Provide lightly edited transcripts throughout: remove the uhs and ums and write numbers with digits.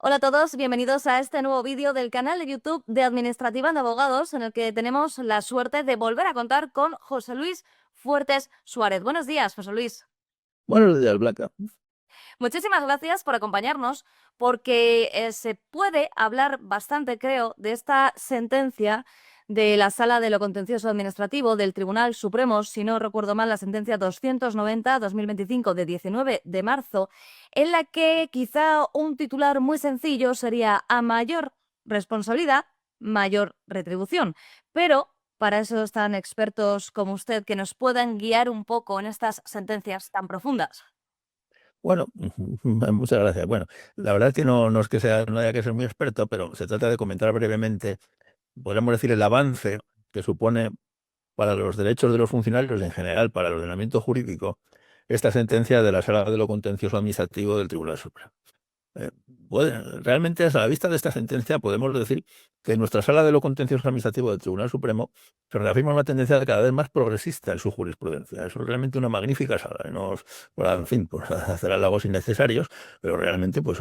Hola a todos, bienvenidos a este nuevo vídeo del canal de YouTube de Administrativa de Abogados, en el que tenemos la suerte de volver a contar con José Luis Fuertes Suárez. Buenos días, José Luis. Buenos días, Blanca. Muchísimas gracias por acompañarnos, porque se puede hablar bastante, creo, de esta sentencia de la Sala de lo Contencioso Administrativo del Tribunal Supremo, si no recuerdo mal, la sentencia 290-2025 de 19 de marzo, en la que quizá un titular muy sencillo sería: a mayor responsabilidad, mayor retribución. Pero para eso están expertos como usted que nos puedan guiar un poco en estas sentencias tan profundas. Bueno, muchas gracias. Bueno, la verdad es que no es que no haya que ser muy experto, pero se trata de comentar brevemente, podríamos decir, el avance que supone para los derechos de los funcionarios en general, para el ordenamiento jurídico, esta sentencia de la Sala de lo Contencioso Administrativo del Tribunal Supremo. Eh, Realmente, a la vista de esta sentencia, podemos decir que nuestra Sala de lo Contencioso Administrativo del Tribunal Supremo se reafirma una tendencia cada vez más progresista en su jurisprudencia. Es realmente una magnífica sala. En fin, por hacer halagos innecesarios, pero realmente pues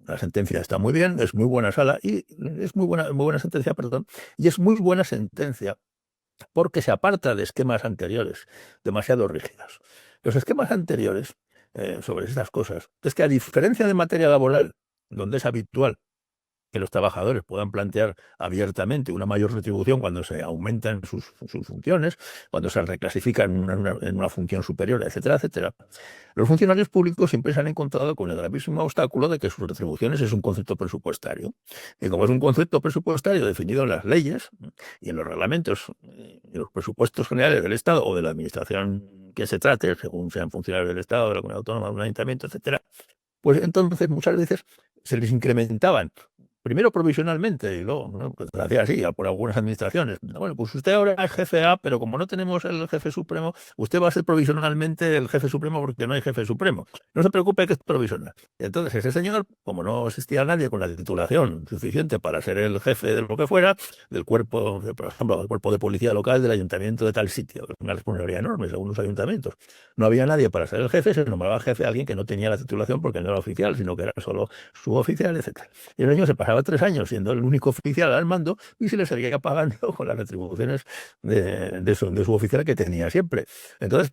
la sentencia está muy bien, es muy buena sala y es muy buena sentencia, perdón, y es muy buena sentencia porque se aparta de esquemas anteriores demasiado rígidos. Los esquemas anteriores sobre estas cosas es que, a diferencia de materia laboral, donde es habitual que los trabajadores puedan plantear abiertamente una mayor retribución cuando se aumentan sus funciones, cuando se reclasifican en una función superior, etcétera, etcétera. Los funcionarios públicos siempre se han encontrado con el gravísimo obstáculo de que sus retribuciones es un concepto presupuestario. Y como es un concepto presupuestario definido en las leyes y en los reglamentos y los presupuestos generales del Estado o de la administración que se trate, según sean funcionarios del Estado, de la comunidad autónoma, de un ayuntamiento, etcétera, pues entonces muchas veces se les incrementaban, primero provisionalmente y luego, ¿no?, pues se hacía así por algunas administraciones. Bueno, pues usted ahora es jefe A, pero como no tenemos el jefe supremo, usted va a ser provisionalmente el jefe supremo porque no hay jefe supremo. No se preocupe, que es provisional. Entonces ese señor, como no existía nadie con la titulación suficiente para ser el jefe de lo que fuera, del cuerpo, por ejemplo, del cuerpo de policía local del ayuntamiento de tal sitio, que es una responsabilidad enorme según los ayuntamientos, no había nadie para ser el jefe, se nombraba jefe a alguien que no tenía la titulación porque no era oficial, sino que era solo suboficial, etcétera. Y el señor se pasaba 3 años siendo el único oficial al mando y se le seguía pagando con las retribuciones de su oficial que tenía siempre. Entonces,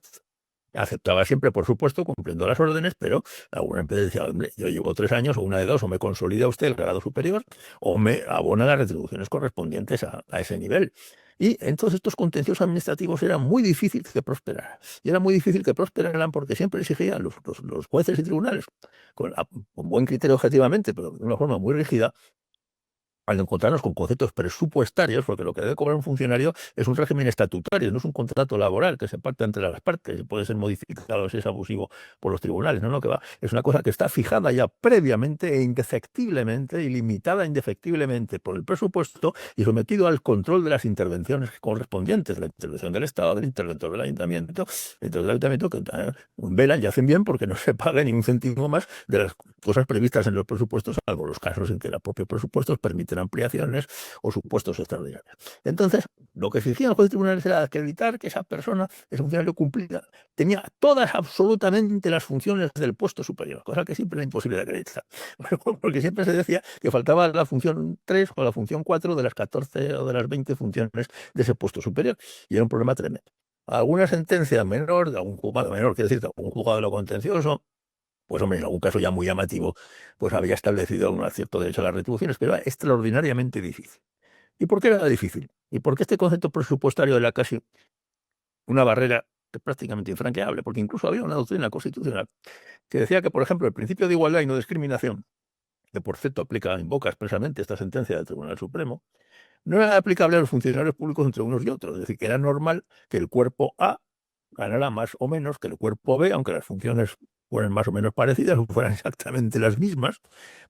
aceptaba siempre, por supuesto, cumpliendo las órdenes, pero alguna empresa decía: hombre, yo llevo 3 años, o una de dos, o me consolida usted el grado superior, o me abona las retribuciones correspondientes a ese nivel. Y entonces estos contenciosos administrativos era muy difícil que prosperaran. Y era muy difícil que prosperaran porque siempre exigían los jueces y tribunales, con buen criterio objetivamente, pero de una forma muy rígida, al encontrarnos con conceptos presupuestarios, porque lo que debe cobrar un funcionario es un régimen estatutario, no es un contrato laboral que se pacta entre las partes y puede ser modificado si es abusivo por los tribunales. No, no, que va. Es una cosa que está fijada ya previamente e indefectiblemente y limitada indefectiblemente por el presupuesto y sometido al control de las intervenciones correspondientes, la intervención del Estado, del interventor del ayuntamiento, entonces el ayuntamiento que velan y hacen bien porque no se pague ni un céntimo más de las cosas previstas en los presupuestos, salvo los casos en que los propios presupuestos permiten ampliaciones o supuestos extraordinarios. Entonces, lo que exigían los jueces tribunales era acreditar que esa persona, ese funcionario cumplida, tenía todas absolutamente las funciones del puesto superior, cosa que siempre era imposible de acreditar, porque siempre se decía que faltaba la función 3 o la función 4 de las 14 o de las 20 funciones de ese puesto superior, y era un problema tremendo. Alguna sentencia menor, de algún juzgado menor, quiere decir, de algún juzgado de lo contencioso, pues hombre, en algún caso ya muy llamativo, pues había establecido un cierto derecho a las retribuciones, pero era extraordinariamente difícil. ¿Y por qué era difícil? ¿Y por qué este concepto presupuestario era casi una barrera prácticamente infranqueable? Porque incluso había una doctrina constitucional que decía que, por ejemplo, el principio de igualdad y no discriminación, que por cierto invoca expresamente esta sentencia del Tribunal Supremo, no era aplicable a los funcionarios públicos entre unos y otros. Es decir, que era normal que el cuerpo A ganara más o menos que el cuerpo B, aunque las funciones fueran más o menos parecidas o fueran exactamente las mismas,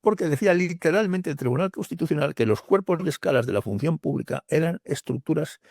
porque decía literalmente el Tribunal Constitucional que los cuerpos y escalas de la función pública eran estructuras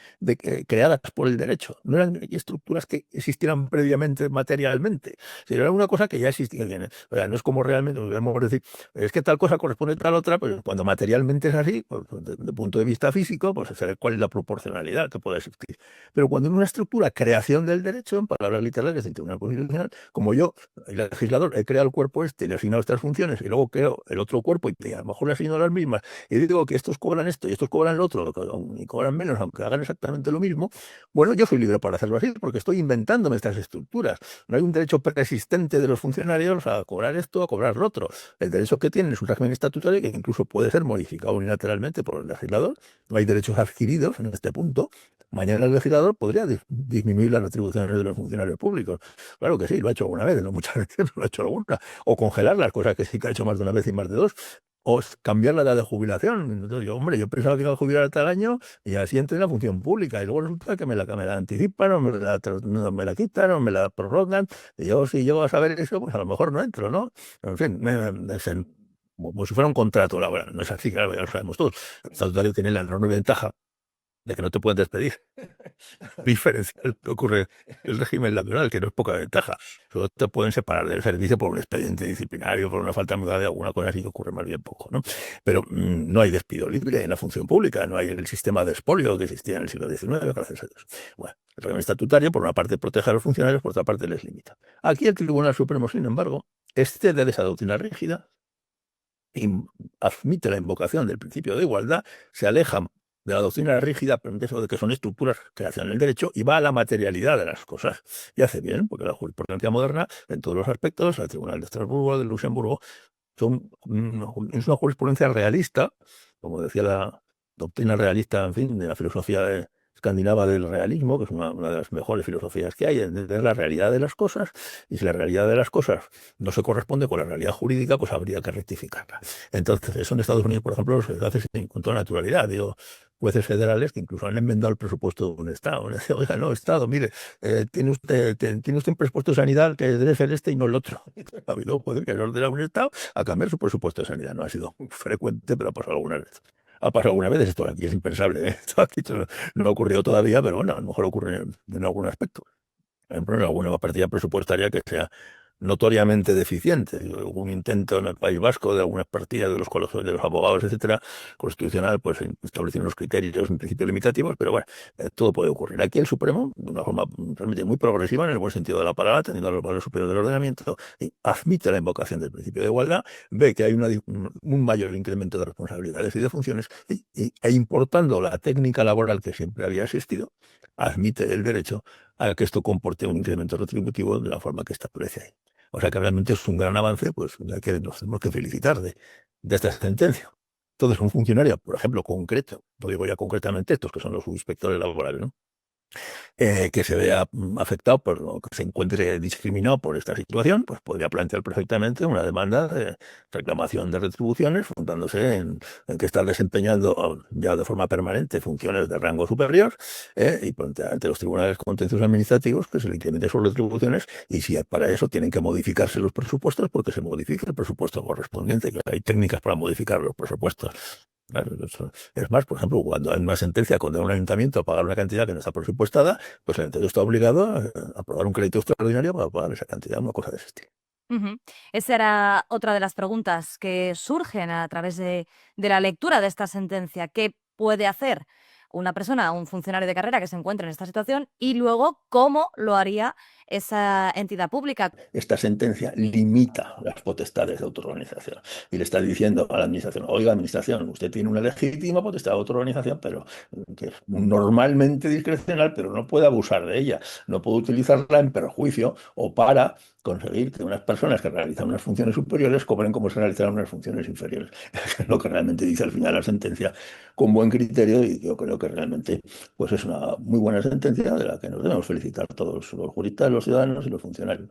creadas por el derecho, no eran estructuras que existieran previamente materialmente, sino era una cosa que ya existía. O sea, no es como realmente, podemos decir, es que tal cosa corresponde a tal otra, pues cuando materialmente es así, pues, desde el punto de vista físico, pues se sabe cuál es la proporcionalidad que puede existir. Pero cuando en una estructura creación del derecho, en palabras literales del Tribunal Constitucional, como yo el legislador he creado el cuerpo este, le he asignado estas funciones y luego creo el otro cuerpo y a lo mejor le he asignado las mismas y digo que estos cobran esto y estos cobran lo otro y cobran menos aunque hagan exactamente lo mismo, bueno, yo soy libre para hacerlo así porque estoy inventándome estas estructuras. No hay un derecho preexistente de los funcionarios a cobrar esto, a cobrar lo otro. El derecho que tienen es un régimen estatutario que incluso puede ser modificado unilateralmente por el legislador. No hay derechos adquiridos en este punto. Mañana el legislador podría disminuir las retribuciones de los funcionarios públicos. Claro que sí, lo ha hecho alguna vez, no muchas veces, lo ha hecho alguna. O congelar las cosas que sí que ha hecho más de una vez y más de dos. O cambiar la edad de jubilación. Entonces, yo pensaba que iba a jubilar hasta el año y así entré en la función pública. Y luego resulta que me la anticipan, o no me la quitan, o me la prorrogan. Y yo, si llego a saber eso, pues a lo mejor no entro, ¿no? En fin, como si fuera un contrato laboral. No es así, claro, ya lo sabemos todos. El estatutario tiene la enorme ventaja de que no te pueden despedir. Diferencial que ocurre el régimen laboral, que no es poca ventaja. Solo te pueden separar del servicio por un expediente disciplinario, por una falta de alguna cosa así que ocurre más bien poco, ¿no? Pero no hay despido libre en la función pública, no hay el sistema de expolio que existía en el siglo XIX, gracias a Dios. Bueno, el régimen estatutario, por una parte, protege a los funcionarios, por otra parte, les limita. Aquí el Tribunal Supremo, sin embargo, excede de esa doctrina rígida y admite la invocación del principio de igualdad, se aleja de la doctrina rígida, pero de eso de que son estructuras que hacen el derecho, y va a la materialidad de las cosas. Y hace bien, porque la jurisprudencia moderna, en todos los aspectos, el Tribunal de Estrasburgo, de Luxemburgo, es una jurisprudencia realista, como decía la doctrina realista, en fin, de la filosofía escandinava del realismo, que es una de las mejores filosofías que hay, entender la realidad de las cosas, y si la realidad de las cosas no se corresponde con la realidad jurídica, pues habría que rectificarla. Entonces, eso en Estados Unidos, por ejemplo, se hace con toda naturalidad. Digo, jueces federales que incluso han enmendado el presupuesto de un Estado. Oiga, no, Estado, mire, tiene usted un presupuesto de sanidad que debe ser este y no el otro. Ha habido jueces que han ordenado a un Estado a cambiar su presupuesto de sanidad. No ha sido frecuente, pero ha pasado alguna vez. Ha pasado alguna vez, esto aquí es impensable, ¿eh? Esto aquí no ha ocurrido todavía, pero bueno, a lo mejor ocurre en algún aspecto. Por ejemplo, en alguna partida presupuestaria que sea notoriamente deficiente. Hubo un intento en el País Vasco de algunas partidas de los colegios de los abogados, etcétera, constitucional, pues establecieron unos criterios en principio limitativos, pero bueno, todo puede ocurrir. Aquí el Supremo, de una forma realmente muy progresiva, en el buen sentido de la palabra, teniendo los valores superiores del ordenamiento, y admite la invocación del principio de igualdad, ve que hay un mayor incremento de responsabilidades y de funciones, e importando la técnica laboral que siempre había existido, admite el derecho a que esto comporte un incremento retributivo de la forma que establece ahí. O sea que realmente es un gran avance, pues que nos tenemos que felicitar de esta sentencia. Entonces, un funcionario, por ejemplo, concreto, no digo ya concretamente estos que son los inspectores laborales, ¿no? Que se vea afectado por lo que se encuentre discriminado por esta situación, pues podría plantear perfectamente una demanda de reclamación de retribuciones, fundándose en que está desempeñando ya de forma permanente funciones de rango superior, y plantear ante los tribunales contenciosos administrativos que se le incrementen sus retribuciones, y si para eso tienen que modificarse los presupuestos, porque se modifique el presupuesto correspondiente, que hay técnicas para modificar los presupuestos. Claro, es más, por ejemplo, cuando hay una sentencia contra un ayuntamiento a pagar una cantidad que no está presupuestada, pues el ayuntamiento está obligado a aprobar un crédito extraordinario para pagar esa cantidad, una cosa de ese estilo. Ujú. Esa era otra de las preguntas que surgen a través de la lectura de esta sentencia. ¿Qué puede hacer una persona, un funcionario de carrera que se encuentre en esta situación? Y luego, ¿cómo lo haría esa entidad pública? Esta sentencia limita las potestades de autoorganización y le está diciendo a la administración, oiga, administración, usted tiene una legítima potestad de autoorganización, pero que es normalmente discrecional, pero no puede abusar de ella, no puede utilizarla en perjuicio o para conseguir que unas personas que realizan unas funciones superiores cobren como si realizaran unas funciones inferiores. Es lo que realmente dice al final la sentencia con buen criterio, y yo creo que realmente pues es una muy buena sentencia de la que nos debemos felicitar todos los juristas, los ciudadanos y los funcionarios.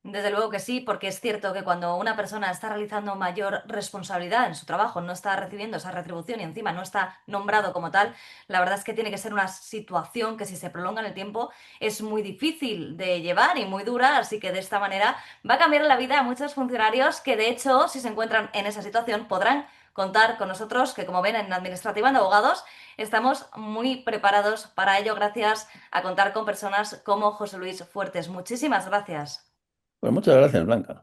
Desde luego que sí, porque es cierto que cuando una persona está realizando mayor responsabilidad en su trabajo, no está recibiendo esa retribución y encima no está nombrado como tal, la verdad es que tiene que ser una situación que si se prolonga en el tiempo es muy difícil de llevar y muy dura, así que de esta manera va a cambiar la vida a muchos funcionarios que de hecho, si se encuentran en esa situación, podrán contar con nosotros, que como ven en Administrativa de Abogados, estamos muy preparados para ello gracias a contar con personas como José Luis Fuertes. Muchísimas gracias. Pues muchas gracias, Blanca.